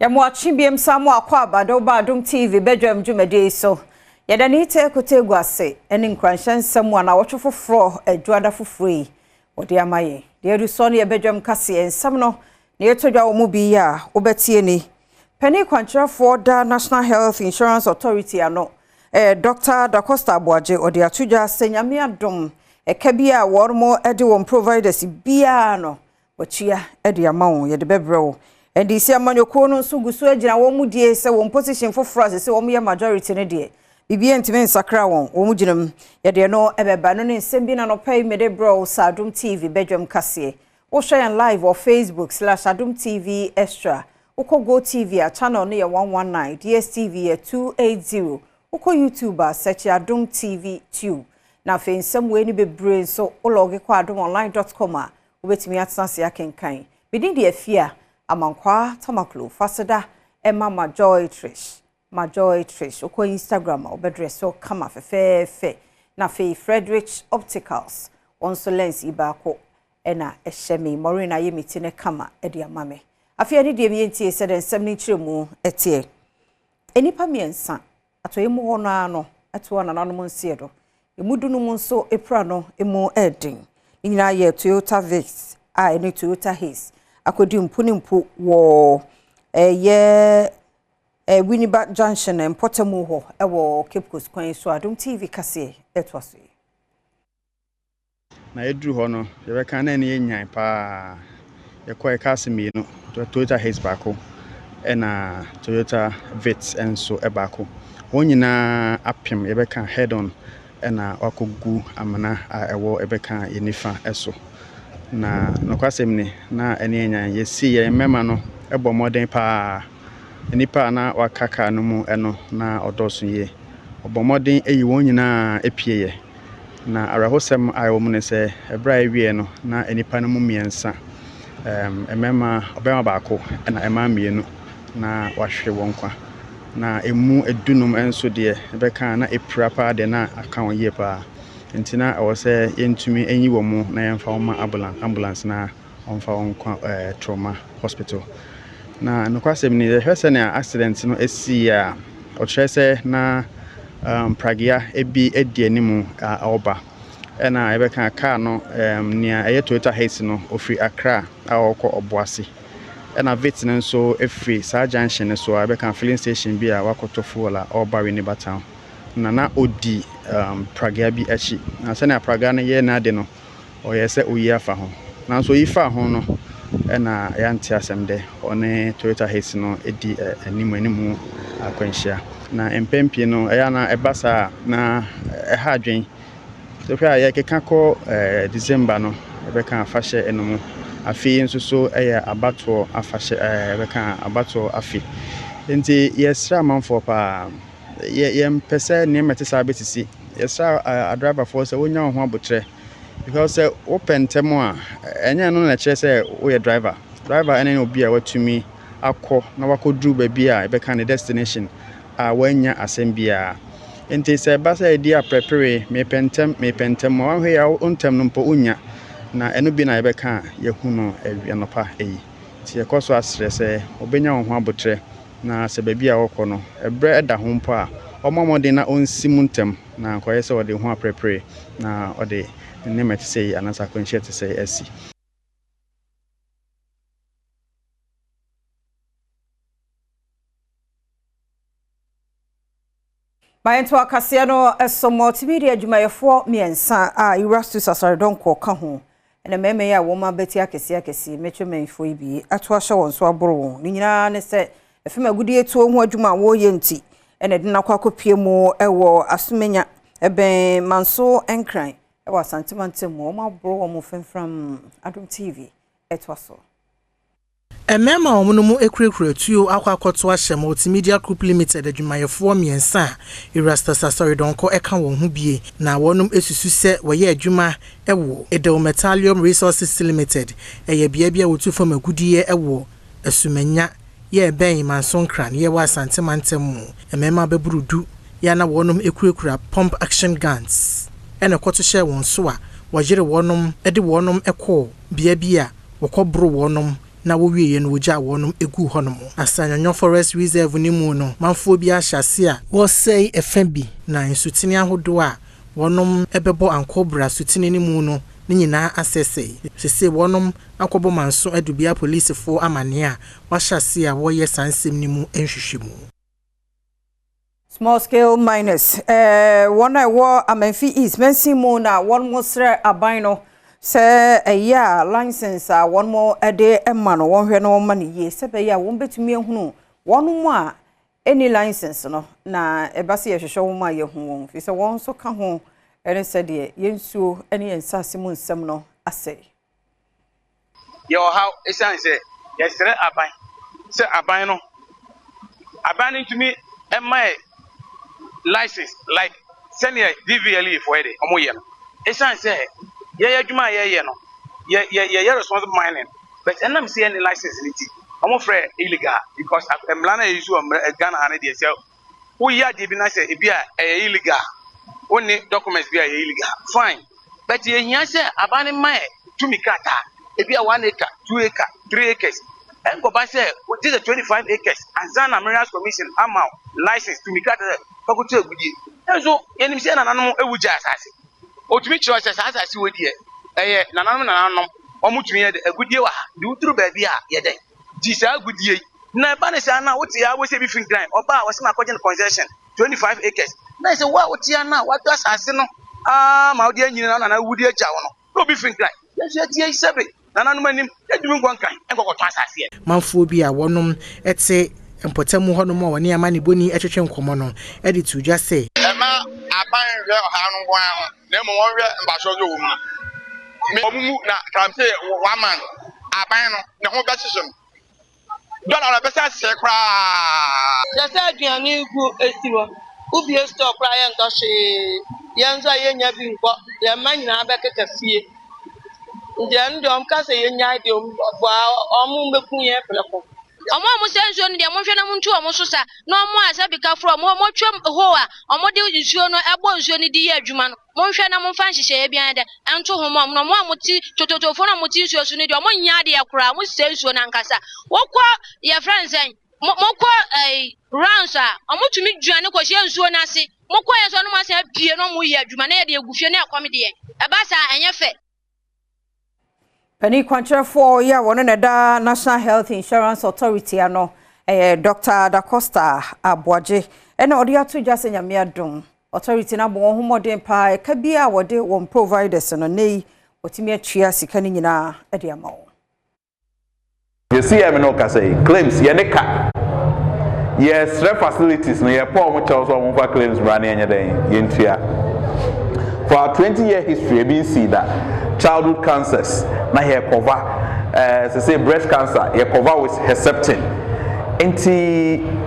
Yamwachi biem samu akwa Badwam TV Badwam dwumade so. Yadani te kote guase eni nkwanshan samu na wocho foforo adwada foforo odi amaye. De edu so ne Badwam kase ensam no ne yetodwa wo mu bi ya obetie ni. Penny kwantrafo da National Health Insurance Authority ano Dr. Dacosta Boaje odi atudwa senyame adom ekabia wormo edi won providers bia no wachia edi amawo yede bebrewo. And this year, Manyokono, so good, so agina, one dear, so one position for France, so one majority in a day. BBN to men sacrawon, Omujinum, yet there no ever banon sending an opay made bro, Adom TV, Badwam Cassie, or share live or Facebook /Adom TV Extra, Oko Go TV, a channel near 119, DSTV at 280, Oko YouTuber, such Adom TV 2. Now, in some way, ni be brain, so Ologi Adomonline.com, wait me at Sansia Kenkai. Within the fear. Amankwa tamaklo fasada Emma Joy Trish oko Instagram obedreso kama fe na fe Frederick Opticals onso lens ibako ena ehemi Morina yemiti ne kama edi amame afia ni de mientie se den semni kiremu etie enipa miensa atoyemu hono ano eto na nanom nsiedo emudunu mu nso epra no emu edin nyina ye Toyota Vix eni Toyota Haze akodi mpunimpu wo Winneba Junction and Potamu ho ewo Cape Coast kwan so Adom TV kase etwaso na edru ho no ye be kan na ne nyan pa ye koy kase mi no Toyota Haze bako na Toyota Vix enso ebako wonyina apem ye be kan head on na wakogu amana ewo ebe kan yenifa eso na nokwasem ni na eni enya yesi ye mema no ebo moden pa enipa na wakaka no mu eno na odoso ye obo moden eyi won nyina epie ye na arahosem ayo mu ne se ebra ewie no na enipa no mu miensa emema obema baako na ema mienu na wahwe won kwa na emu edunum enso de ebe kan na epra pa de na aka won ye pa ntina awo se yentumi enyi wo mu na yemfa woma ambulance na onfa wonkwa trauma hospital na nokwasem ni hwese na accident no esi a otrese na pragia ebi edi animu oba na ebeka car no nia eye Toyota Haze no ofri Accra awoko oboase na Vix no so efri sa junction so ebeka filling station bi a wakotofo la oba Winneba town na odi praga bi achi na se na praga na ye na de no o ye se oyi afa ho na so yi fa ho no na ya ntia asem de one Toyota Haze no edi animu akwanhia na empempie no ya na ebasa na ha adwen so kwa ye keka ko December no ebeka afahye enomu afi nso so abato afahye ebeka abato afi enti yesra manfo pa yem pese ne metesa betisi yesra a driver for say wonya ho abotre because open temo a enya no na kire say we driver ene obi a watumi akọ na wakodru ba bi a ebeka ne destination a wanya asem bia enti say ba say di a prepare me pentem wa hwe ya ontem no mpo unya na eno bi na ebeka yehu no awianopa eyi ti yekoso asre say obenya ho abotre na se baby a wokọ no ebre eda ho mpo a omomode na onsimuntem na nkoye se ode ho aprepre na ode ne meti sei anasa kwenche te sei esi Mayento akase no multimedia adwumayefo miensa a Irastu Sasaredonko ka ho ene meme ya wo ma beti akese metwemenfo ibi ato ahye won so aboro won ni nyina ne se efema agudie tuo ho adwuma wo ye nti ene de nakwa kopie mu ewo asumenya eben manso enkran ewo asantimantem wo ma aboro wo mu femfram Adom TV etwaso Emema omunumu ekurekure tuo akwakoto ahye Multimedia Group Limited adwumayefo miensa Irastu Sasaredonko eka won ho bie na wonum esusu se woye adwuma ewo Adom Metallium Resources Limited eye bia wotu magudie ewo asumenya ye ben manson kran ye wa santimantem emema beburudu ya na wonum ekurekura pump action guns ene kwoto hye won so a wajire wonum ede wonum ekọ bia wokobro wonum na wo wie no wogya wonum egu honom Asanyonyo Forest Reserve ni mu no manfo bi ahyase a wo sei efa bi na nsutini ahodo a wonum ebebo ankobra sutini ni mu no ni nyina asese sese wonum akobo manso adubia police fo amane a wahyase a wo ye sansem ni mu enhwehwemu. Small scale miners one I war Amenfi East Mensimu na one more sre abino say a year license one more a day a man one hwe no money ye se be ya won betumi ehunu one more any license no na ebase ye hwehwe wo ma ye hu fi se won so ka ho ene se de yensuo ene yensase mu nsem no ase yo how esan say yesre aban se aban no aban to me license like senior DVLE for it omoye no esan say ye adwuma ye no ye responsible mining but enam say any license niti omo frɛ illegal because emlana issue Ghana and dey say who ya dey be na say e bia illegal only documents bia illegal fine but ye hia say abane mai to me kata e bia 1 acre 2 acre 3 acres and go by say this is 25 acres and Zana Minerals Commission amount license to me kata faculty agudi so enim say nananom ewuja asase otumi chiro asase we die nananom omutumi ye agudie wa de uturu ba bia ye den di sa agudie na ba ne say na wote ya wo say bi fin grind oba wo say na koje concession 25 acres na say wa wote ya na wato asase no ma wo de anyina na wudi aja wo no bi fin grind ye say tie sebe nananom anim edumi ngwankan enkokoto asase manfo bi a wonom ete Mpotamu honom a woni amane boni etwetwe nkomo no edi tuja say ema aban hwe oha no gwan ho na mo won hwe mbasho yo wo mu me omumu na kampe one man aban no ne ho be hyehyem dollar na besa se kra ya sa aduane gu esiwo ubi store kra ye nto hwe ye nzo ye nya bi nko ye manyina be keka fie nje ndom ka se ye nya de omu mbekun ye peleko omo senso no de mo hwe na muntu omo so sa na omo asa bika fro mo twem ho a omo de nsuo no ebo nsuo ni di ye adwuma no mo hwe na mo fa nhyehyɛ bia de ento ho mo no mo amuti tototofo na muti nsuo so ni de omo nya de yakora mo senso na nkasa wokɔ ye friends mo kɔ rounds a omo tumi duane kɔ hye nsuo na ase mo kɔ ye so no ma se pie no mo ye adwuma na ye de egufie na ekɔm de ye eba sa enye fe Penny Quantrefo ya wonu na da National Health Insurance Authority ano Dr. Da Costa Aboaje ena odi atu jase nyame adom authority na bon homodin pa ka bia wode won providers no nei otimi atwia sika ni nyina ade amawo you see am no ka say claims ye ne ka yes ref facilities no ye pa mo chawo so mo fa claims brand enye den ye ntua for our 20-year history we see that childhood cancers na here cover say breast cancer here cover with Herceptin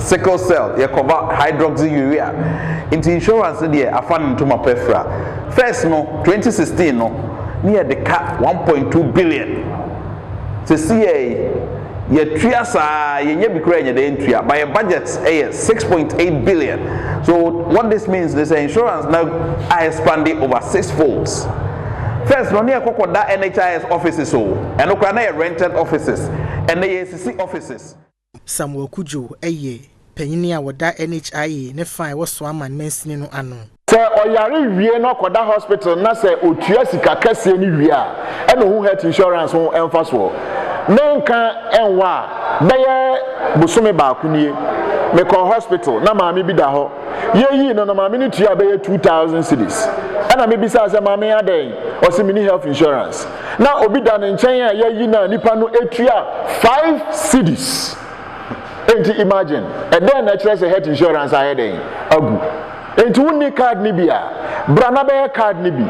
sickle cell here cover hydroxyurea insurance there afan to my pefra first no 2016 no near the cap 1.2 billion to see ye triasa ye nye bikura nye de entria by a budget 6.8 billion. So what this means is the insurance now are expanding over 6 folds. First, no near Kokoda NHIS offices and Okana rented offices and the ACC offices. Samuel Kujo penyini a woda NHIA ne fine wo so aman mensini no ano. Se oyare wie no koda hospital na se otua sika kase ni wie a e no hu health insurance ho emfa so. Nenka enwa beye busumi ba kunie me call hospital na maami bi da ho yeyi no maami ni tua beye 2000 cedis ana me bisa se maami aden o se mini health insurance na obi da ne nchen a yeyi na nipa no etua 5 cedis enti imagine e den na kire se health insurance ayeden agu enti wonni card ni bia brana be card ni bi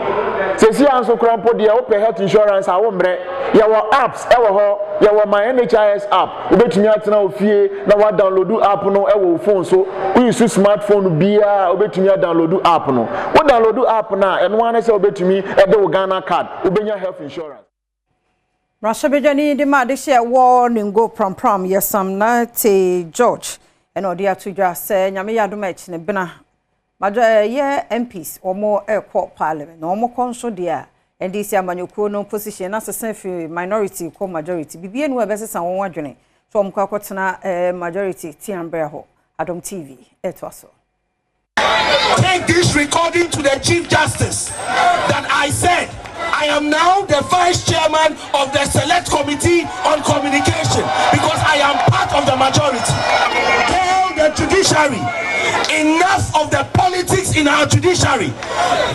sesi anso krampo de o pay health insurance a wo mre ya wo apps e wo ho ya wo my NHIS app obetumi atena ofie na wa download app no e wo phone so we use smartphone bia obetumi download app no wo download app na eno ane se obetumi e de wo Ghana card obenya health insurance Rasha bejani de ma de share war ningo prom yesam na te George eno de atudwa se nyame yadom echi ne bena Majo ye MPs omo ekwo parliament no omo konso dia NDC amanyoko no position na sesen fi minority ko majority bibie no ebesesa won wadwene so omko akotena majority tiambra ho Adom TV etwaso. Take this recording to the Chief Justice that I said I am now the Vice Chairman of the Select Committee on Communication because I am part of the majority. Tell the judiciary, enough of the politics in our judiciary.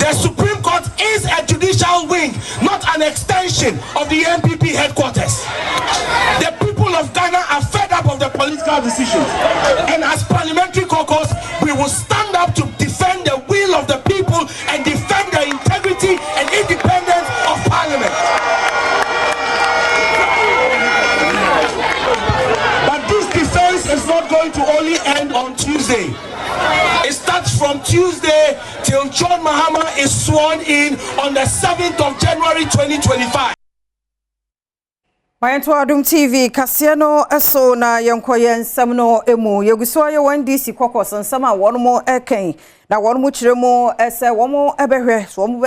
The Supreme Court is a judicial wing, not an extension of the MPP headquarters. The people of Ghana are fed up of the political decisions. And as parliamentary caucus, we will stand up to defend the will of the people and defend the integrity and independence of Parliament. But this defense is not going to only end on Tuesday. It starts from Tuesday till John Mahama is sworn in on the 7th of January 2025. Mayanto Adom TV kasiano eso na yenkoye nsam no emu yeguso ye NDC kokos nsam a wono mo eken na wono mo kiremo ese womo ebehwe so womo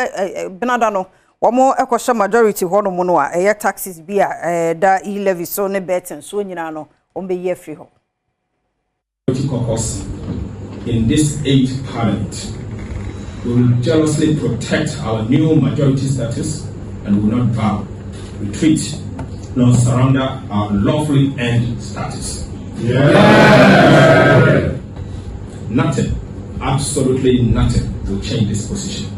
benada no womo ekosha majority hono mo no a eye taxes bia da e-levy so ne beten so nyina no ombe ye free ho. Caucus in this 8th parliament we will jealously protect our new majority status and will not bow, retreat, nor surrender our lawfully earned status. Yeah. Nothing, absolutely nothing will change this position.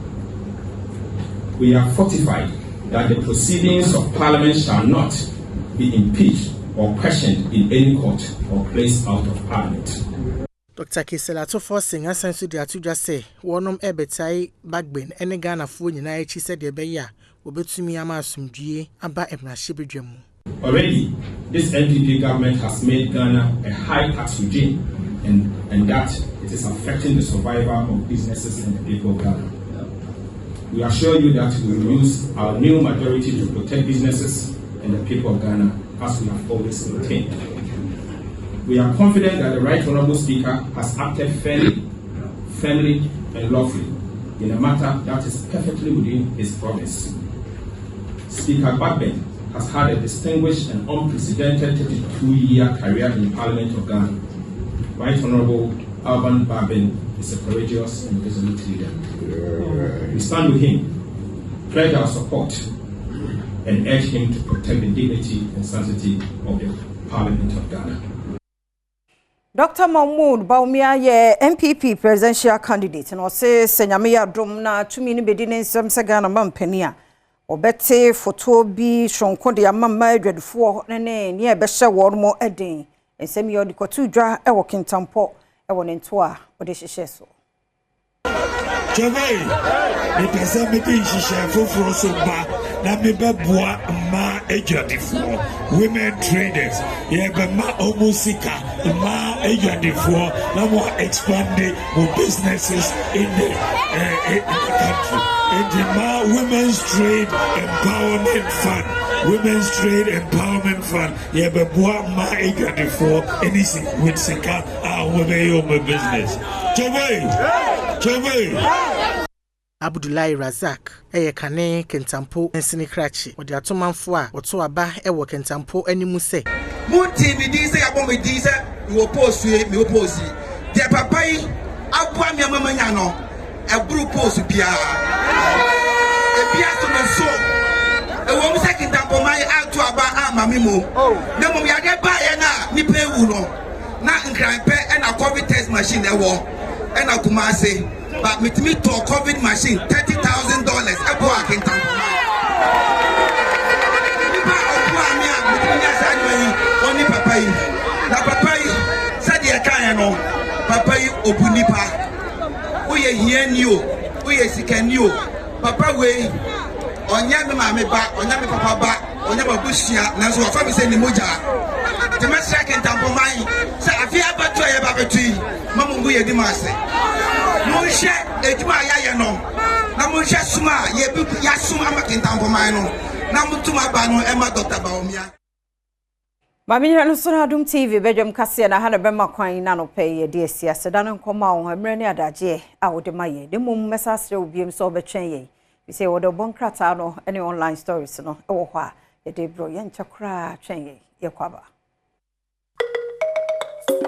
We are fortified that the proceedings of Parliament shall not be impeached or questioned in any court or placed out of Parliament. Dr. Kisela to forcing asensu de atu just say wonom ebetai bagbin ene Ghana fo nyina echi said de beya obetumi ama asumdue aba emrahye. Already, this NPP government has made Ghana a high tax regime, and that it is affecting the survival of businesses and the people of Ghana. We assure you that we will use our new majority to protect businesses and the people of Ghana as we have always maintained. We are confident that the Right Honourable Speaker has acted fairly, firmly, and lawfully in a matter that is perfectly within his province. Speaker Badwam has had a distinguished and unprecedented 32-year career in the Parliament of Ghana. Right Honourable Badwam is a courageous and resolute leader. We stand with him, pledge our support, and urge him to protect the dignity and sanctity of the Parliament of Ghana. Dr. Mahmoud Baumia ye MPP presidential candidate and say Senyame Adom na tumi ni bedine nsem se Ghana mampania obete photo bi shonko de amama adwadfo ne e be hye won mo eden nsem ye odikotu dwa e wo kintampo e wo nento a ode hyehye so Jove ni pesa me bi hyehye foforo so ba na me be boa ma adwadfo women traders ye be ma omusika ma adwadfo na mo expand more businesses in the country. In the Women's Trade Empowerment Fund. Women's Trade Empowerment Fund. Yeah, but what my agent for anything with Sika, women business. Chove. Abdullahi Razak kane kentampo ensini krachi odi atomanfo a oto aba wo kentampo animu se mu TV di se yabo me di se wo post me post de papa yi abua me amanya no e buru post bia e bia so me so e wo mu se kentampo mai atu aba amame mo na mo ya de ba ye na ni pe wu no na nkran pe e na COVID test machine e wo e na kuma se but me to a COVID machine $30,000 ebo akintan nipa obu ami a me sa anyi oni papa yi na papa yi said e kan no papa yi obu nipa oye hiani o oye sikani o papa we onya me ma me ba onya me papa ba onya babusia na so afa me se ni moja te ma sha kintan po mai sa afia batu ya ba betu mamu bu ye di ma se Monshe ejuma ya no na monshe suma ye bi ya suma makintampo man no na mutuma ba no e ma Dr. Baumia Mami no so na Adom TV Badwam kase na ha na bema kwan na no pe ye de siasa da no nkoma wo hamre ne adaje a wo de maye de mum mesasre obiem so obetwen ye We say what the bonkrata no any online stories no e wo hɔ a ye de bro ye nchakra twen ye kwaba